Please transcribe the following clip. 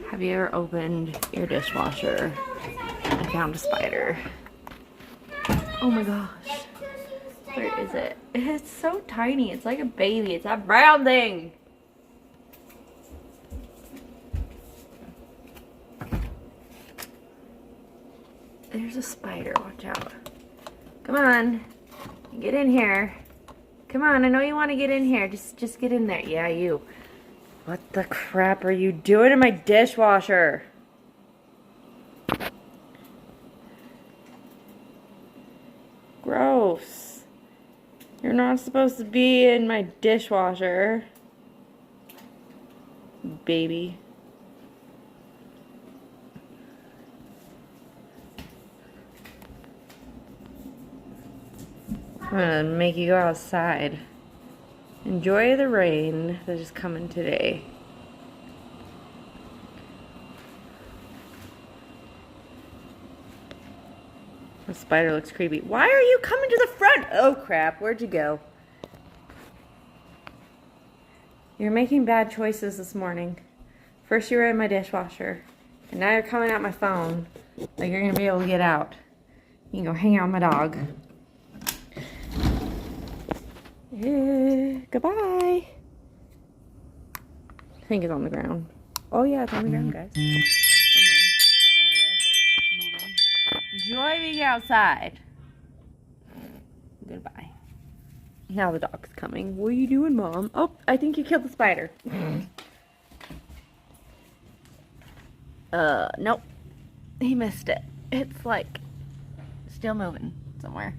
Have you ever opened your dishwasher and found a spider? Oh my gosh. Where is it? It's so tiny. It's like a baby. It's that brown thing. There's a spider. Watch out. Come on. Get in here. Come on. I know you want to get in here. Just get in there. Yeah, you. What the crap are you doing in my dishwasher? Gross. You're not supposed to be in my dishwasher. Baby. I'm gonna make you go outside. Enjoy the rain that is coming today. The spider looks creepy. Why are you coming to the front? Oh crap, where'd you go? You're making bad choices this morning. First you were in my dishwasher, and now you're coming at my phone. Like you're gonna be able to get out. You can go hang out with my dog. Goodbye. I think it's on the ground. Oh yeah, it's on the ground, guys. Moving. Enjoy being outside. Goodbye. Now the dog's coming. What are you doing, Mom? Oh, I think you killed the spider. Nope. He missed it. It's like still moving somewhere.